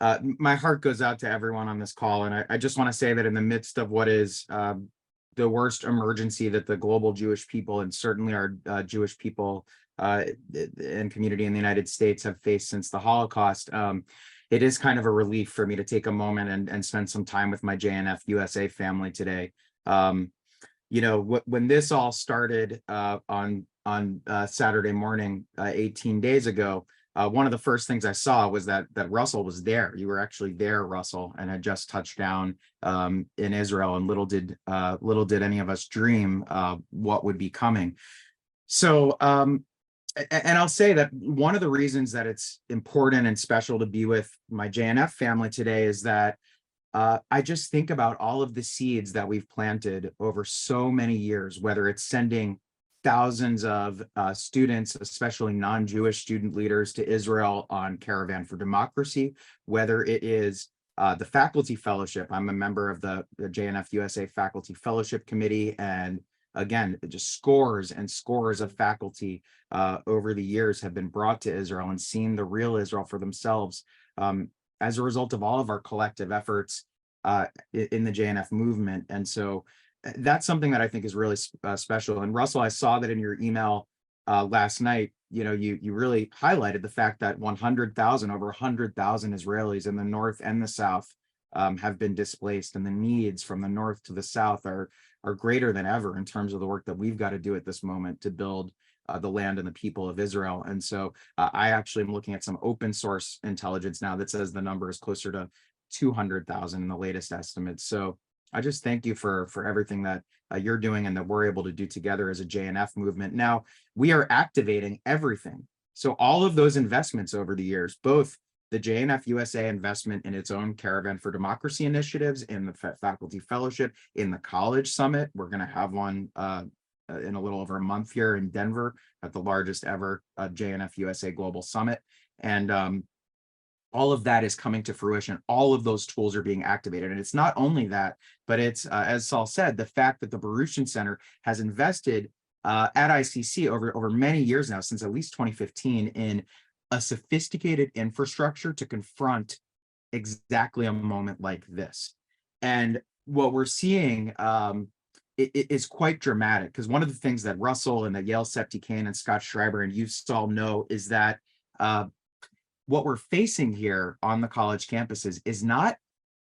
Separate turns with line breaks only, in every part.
My heart goes out to everyone on this call, and I just want to say that in the midst of what is the worst emergency that the global Jewish people and certainly our Jewish people and community in the United States have faced since the Holocaust, it is kind of a relief for me to take a moment and spend some time with my JNF-USA family today. When this all started on Saturday morning, 18 days ago, one of the first things I saw was that Russell was there. You were actually there, Russell, and had just touched down in Israel. And little did any of us dream what would be coming. So, and I'll say that one of the reasons that it's important and special to be with my JNF family today is that I just think about all of the seeds that we've planted over so many years, whether it's sending thousands of students, especially non-Jewish student leaders, to Israel on Caravan for Democracy, whether it is the faculty fellowship. I'm a member of the JNF-USA Faculty Fellowship Committee, and again, just scores and scores of faculty over the years have been brought to Israel and seen the real Israel for themselves as a result of all of our collective efforts in the JNF movement. And so that's something that I think is really special. And Russell, I saw that in your email last night, you really highlighted the fact that over 100,000 Israelis in the north and the south have been displaced, and the needs from the north to the south are greater than ever in terms of the work that we've got to do at this moment to build the land and the people of Israel. And so I actually am looking at some open source intelligence now that says the number is closer to 200,000 in the latest estimates. So I just thank you for everything that you're doing and that we're able to do together as a JNF movement. Now we are activating everything. So all of those investments over the years, both the JNF-USA investment in its own Caravan for Democracy initiatives, in the faculty fellowship, in the college summit. We're going to have one in a little over a month here in Denver at the largest ever JNF-USA Global Summit. And all of that is coming to fruition. All of those tools are being activated. And it's not only that, but it's, as Saul said, the fact that the Baruchon Center has invested at ICC over many years now, since at least 2015, in a sophisticated infrastructure to confront exactly a moment like this. And what we're seeing it is quite dramatic, because one of the things that Russell and the Yale Septi Kane and Scott Schreiber and you, Saul, know is that what we're facing here on the college campuses is not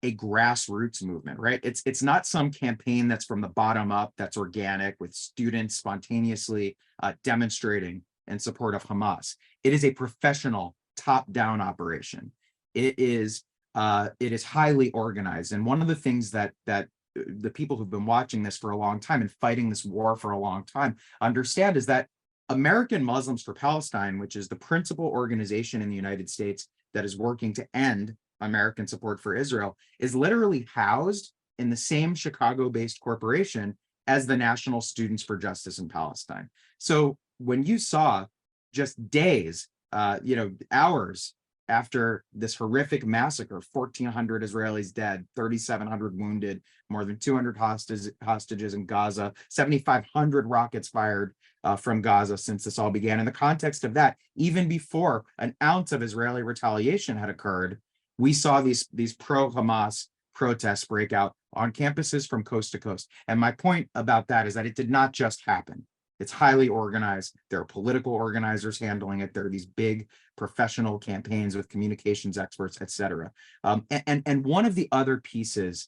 a grassroots movement, right? It's not some campaign that's from the bottom up, that's organic, with students spontaneously demonstrating in support of Hamas. It is a professional top-down operation. It is highly organized. And one of the things that the people who've been watching this for a long time and fighting this war for a long time understand is that American Muslims for Palestine, which is the principal organization in the United States that is working to end American support for Israel, is literally housed in the same Chicago-based corporation as the National Students for Justice in Palestine. So when you saw just days, hours after this horrific massacre, 1,400 Israelis dead, 3,700 wounded, more than 200 hostages in Gaza, 7,500 rockets fired from Gaza since this all began. In the context of that, even before an ounce of Israeli retaliation had occurred, we saw these pro-Hamas protests break out on campuses from coast to coast. And my point about that is that it did not just happen. It's highly organized. There are political organizers handling it. There are these big professional campaigns with communications experts, et cetera. And one of the other pieces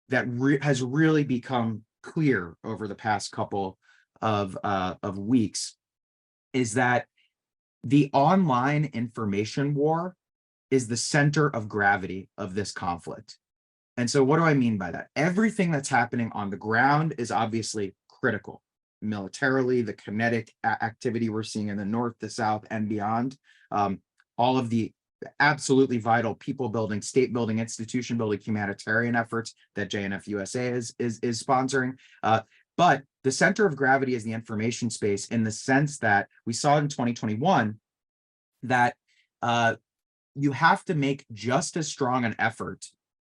that has really become clear over the past couple of weeks is that the online information war is the center of gravity of this conflict. And so what do I mean by that? Everything that's happening on the ground is obviously critical. Militarily, the kinetic activity we're seeing in the north, the south, and beyond, all of the absolutely vital people building, state building, institution building, humanitarian efforts that JNF-USA is sponsoring. But the center of gravity is the information space, in the sense that we saw in 2021 that you have to make just as strong an effort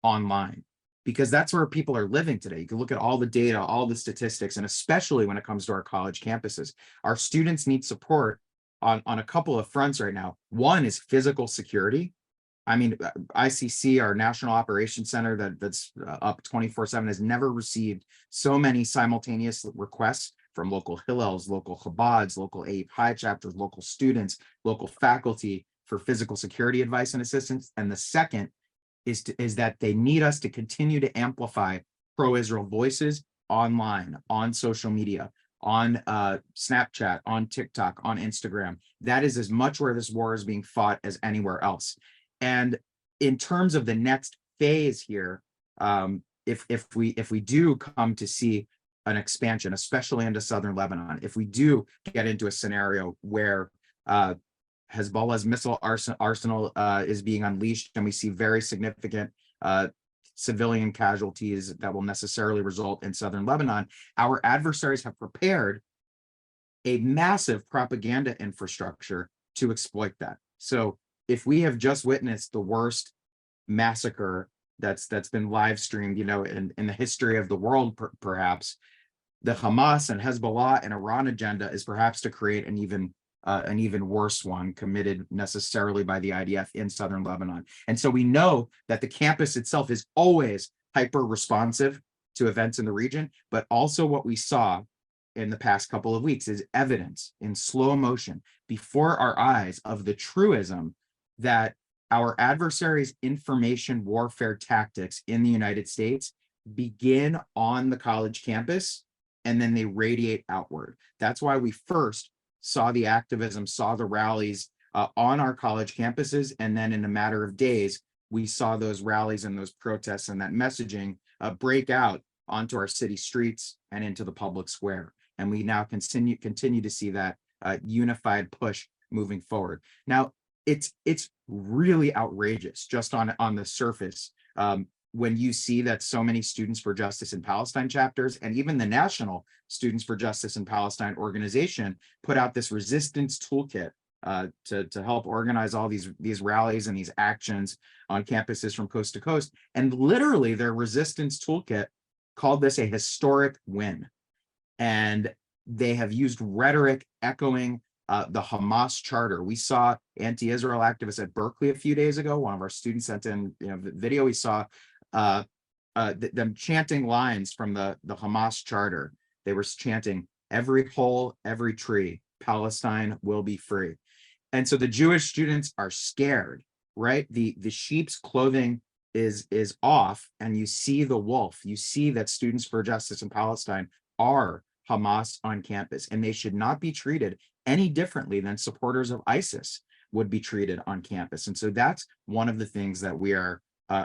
online, because that's where people are living today. You can look at all the data, all the statistics, and especially when it comes to our college campuses, our students need support on a couple of fronts right now. One is physical security, I mean, ICC, our National Operations Center that's up 24/7, has never received so many simultaneous requests from local Hillels, local Chabads, local AIP High chapters, local students, local faculty for physical security advice and assistance. And the second is that they need us to continue to amplify pro-Israel voices online, on social media, on Snapchat, on TikTok, on Instagram. That is as much where this war is being fought as anywhere else. And in terms of the next phase here, if we do come to see an expansion, especially into southern Lebanon, if we do get into a scenario where Hezbollah's missile arsenal is being unleashed, and we see very significant civilian casualties that will necessarily result in southern Lebanon, our adversaries have prepared a massive propaganda infrastructure to exploit that. So if we have just witnessed the worst massacre that's been live streamed, in the history of the world, perhaps, the Hamas and Hezbollah and Iran agenda is perhaps to create an even worse one, committed necessarily by the IDF in southern Lebanon. And so we know that the campus itself is always hyper responsive to events in the region, but also what we saw in the past couple of weeks is evidence in slow motion before our eyes of the truism that our adversaries' information warfare tactics in the United States begin on the college campus and then they radiate outward. That's why we first saw the activism, saw the rallies on our college campuses, and then in a matter of days, we saw those rallies and those protests and that messaging break out onto our city streets and into the public square. And we now continue to see that unified push moving forward. Now, it's really outrageous just on the surface when you see that so many Students for Justice in Palestine chapters and even the National Students for Justice in Palestine organization put out this resistance toolkit to help organize all these rallies and these actions on campuses from coast to coast. And literally their resistance toolkit called this a historic win. And they have used rhetoric echoing the Hamas charter. We saw anti-Israel activists at Berkeley a few days ago. One of our students sent in video. We saw them chanting lines from the Hamas charter. They were chanting, "Every hole, every tree, Palestine will be free." And so the Jewish students are scared, right? The sheep's clothing is off, and you see the wolf. You see that Students for Justice in Palestine are Hamas on campus, and they should not be treated any differently than supporters of ISIS would be treated on campus. And so that's one of the things that we are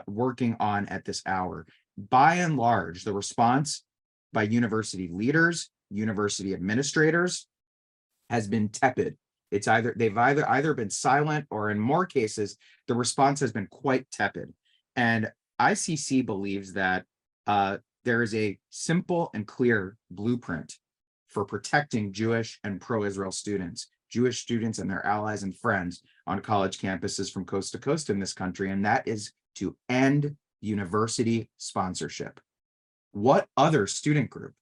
working on at this hour. By and large, the response by university leaders, university administrators has been tepid. They've either been silent, or in more cases, the response has been quite tepid. And ICC believes that there is a simple and clear blueprint for protecting Jewish and pro-Israel students, Jewish students and their allies and friends on college campuses from coast to coast in this country, and that is to end university sponsorship. What other student group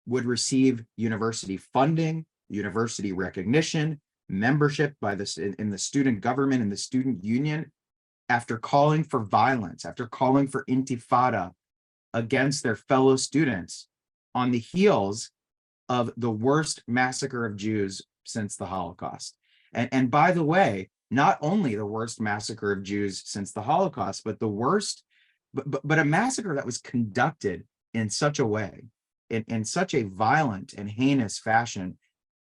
would receive university funding, university recognition, membership in the student government and the student union after calling for violence, after calling for intifada against their fellow students on the heels of the worst massacre of Jews since the Holocaust? And by the way, not only the worst massacre of Jews since the Holocaust, but the worst, but a massacre that was conducted in such a way, in such a violent and heinous fashion,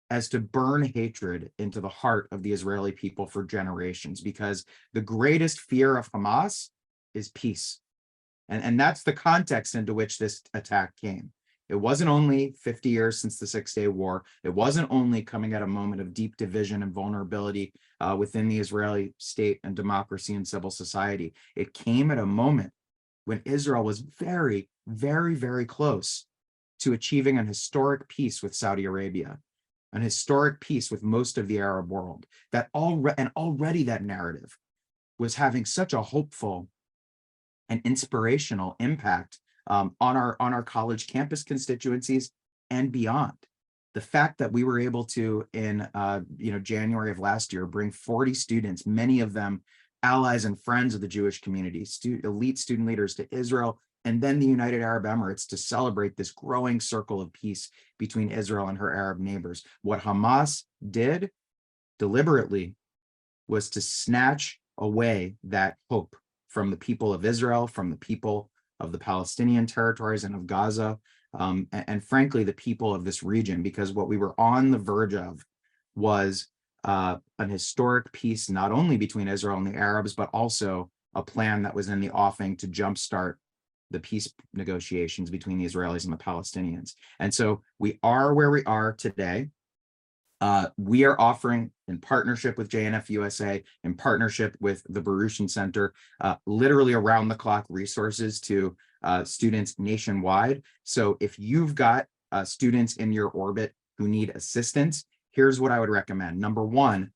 as to burn hatred into the heart of the Israeli people for generations, because the greatest fear of Hamas is peace. And that's the context into which this attack came. It wasn't only 50 years since the Six-Day War. It wasn't only coming at a moment of deep division and vulnerability within the Israeli state and democracy and civil society. It came at a moment when Israel was very, very, very close to achieving an historic peace with Saudi Arabia, an historic peace with most of the Arab world. Already that narrative was having such a hopeful and inspirational impact on our college campus constituencies and beyond. The fact that we were able to, in January of last year, bring 40 students, many of them allies and friends of the Jewish community, elite student leaders to Israel, and then the United Arab Emirates to celebrate this growing circle of peace between Israel and her Arab neighbors. What Hamas did deliberately was to snatch away that hope from the people of Israel, from the people of the Palestinian territories and of Gaza, and frankly, the people of this region, because what we were on the verge of was an historic peace, not only between Israel and the Arabs, but also a plan that was in the offing to jumpstart the peace negotiations between the Israelis and the Palestinians. And so we are where we are today. We are offering, in partnership with JNF-USA, in partnership with the Baruchin Center, literally around the clock resources to students nationwide. So if you've got students in your orbit who need assistance, here's what I would recommend. Number one,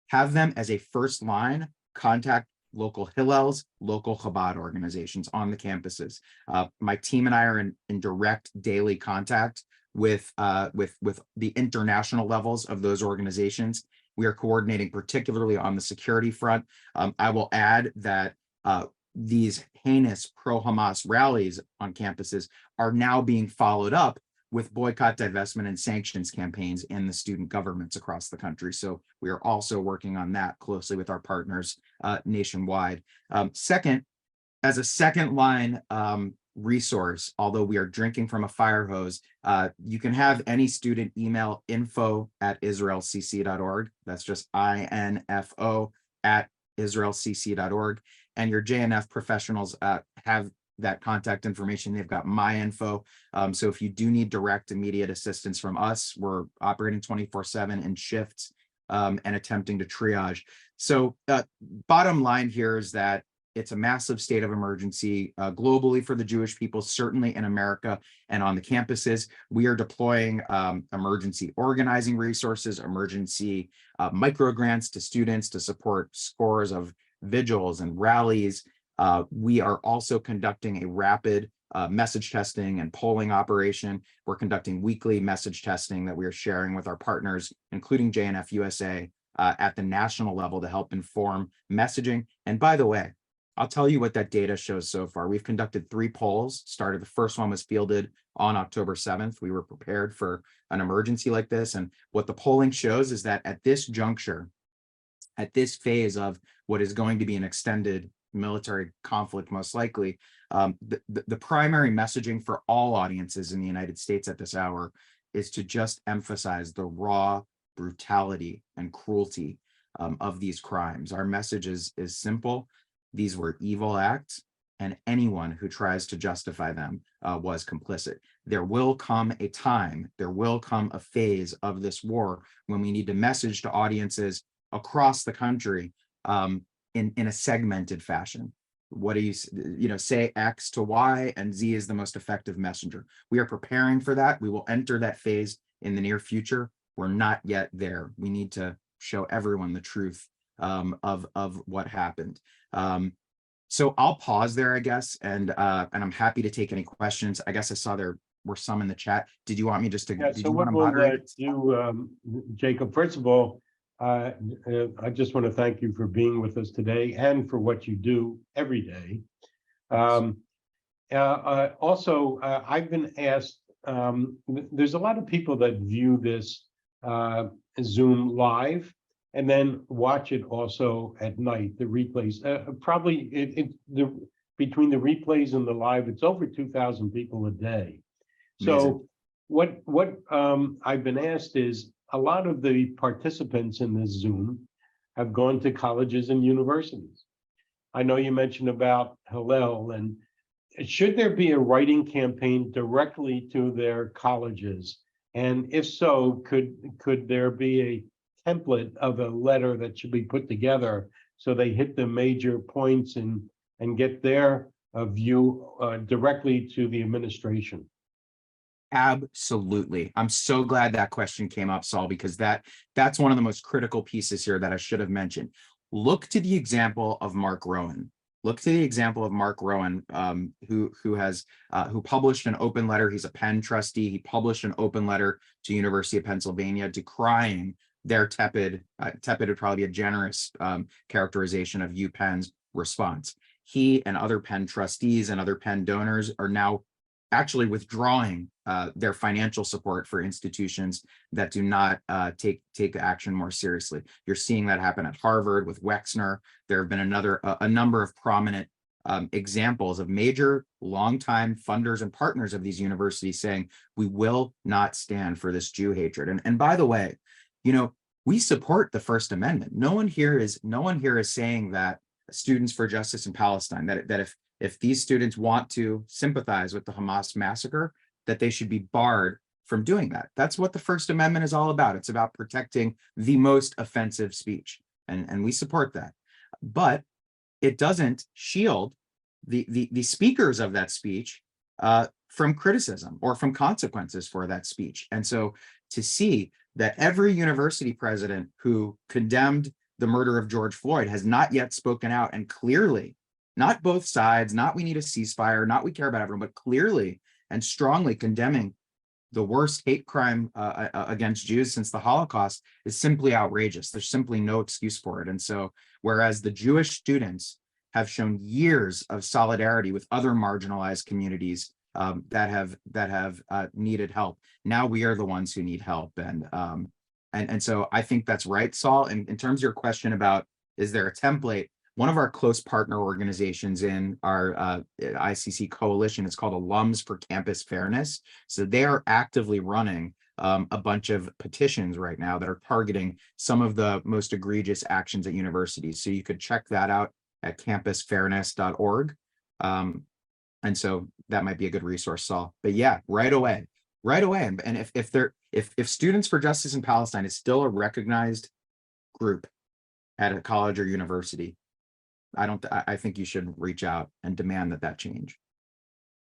have them as a first line contact local Hillels, local Chabad organizations on the campuses. My team and I are in direct daily contact with the international levels of those organizations. We are coordinating particularly on the security front. I will add that these heinous pro-Hamas rallies on campuses are now being followed up with boycott, divestment, and sanctions campaigns in the student governments across the country. So we are also working on that closely with our partners nationwide. Second, as a second line resource, although we are drinking from a fire hose, you can have any student email info@israelcc.org. That's just info@israelcc.org. And your JNF professionals have that contact information. They've got my info. So if you do need direct immediate assistance from us, we're operating 24/7 in shifts and attempting to triage. So bottom line here is that it's a massive state of emergency globally for the Jewish people, certainly in America and on the campuses. We are deploying emergency organizing resources, emergency micro grants to students to support scores of vigils and rallies. We are also conducting a rapid message testing and polling operation. We're conducting weekly message testing that we are sharing with our partners, including JNF-USA, at the national level to help inform messaging. And by the way, I'll tell you what that data shows so far. We've conducted 3 polls. The first one was fielded on October 7th. We were prepared for an emergency like this. And what the polling shows is that at this juncture, at this phase of what is going to be an extended military conflict, most likely, the primary messaging for all audiences in the United States at this hour is to just emphasize the raw brutality and cruelty of these crimes. Our message is simple. These were evil acts, and anyone who tries to justify them was complicit. There will come a time, there will come a phase of this war when we need to message to audiences across the country in a segmented fashion. What do you say X to Y, and Z is the most effective messenger. We are preparing for that. We will enter that phase in the near future. We're not yet there. We need to show everyone the truth of what happened. So I'll pause there, I guess, and I'm happy to take any questions. I guess I saw there were some in the chat. Did you want me just to?
Yeah. So what we'll do, Jacob. First of all, I just want to thank you for being with us today and for what you do every day. Also, I've been asked. There's a lot of people that view this Zoom live and then watch it also at night, the replays. Probably between the replays and the live, it's over 2,000 people a day. So what I've been asked is, a lot of the participants in this Zoom have gone to colleges and universities. I know you mentioned about Hillel, and should there be a writing campaign directly to their colleges? And if so, could there be a template of a letter that should be put together so they hit the major points and get their view directly to the administration?
Absolutely. I'm so glad that question came up, Saul, because that's one of the most critical pieces here that I should have mentioned. Look to the example of Mark Rowan. Look to the example of Mark Rowan, who published an open letter. He's a Penn trustee. He published an open letter to University of Pennsylvania decrying they're tepid. Tepid would probably be a generous characterization of UPenn's response. He and other Penn trustees and other Penn donors are now actually withdrawing their financial support for institutions that do not take action more seriously. You're seeing that happen at Harvard with Wexner. There have been a number of prominent examples of major longtime funders and partners of these universities saying, we will not stand for this Jew hatred. And by the way, you know, we support the First Amendment. No one here is saying that Students for Justice in Palestine, that if these students want to sympathize with the Hamas massacre, that they should be barred from doing that. That's what the First Amendment is all about. It's about protecting the most offensive speech. And we support that. But it doesn't shield the speakers of that speech from criticism or from consequences for that speech. And so to see that every university president who condemned the murder of George Floyd has not yet spoken out and clearly, not both sides, not we need a ceasefire, not we care about everyone, but clearly and strongly condemning the worst hate crime against Jews since the Holocaust is simply outrageous. There's simply no excuse for it. And so, whereas the Jewish students have shown years of solidarity with other marginalized communities that have needed help, now we are the ones who need help. And so I think that's right, Saul. And in terms of your question about, is there a template? One of our close partner organizations in our ICC coalition is called Alums for Campus Fairness. So they are actively running a bunch of petitions right now that are targeting some of the most egregious actions at universities. So you could check that out at campusfairness.org. And so that might be a good resource, Saul. But yeah, right away. And if Students for Justice in Palestine is still a recognized group at a college or university, I think you should reach out and demand that change.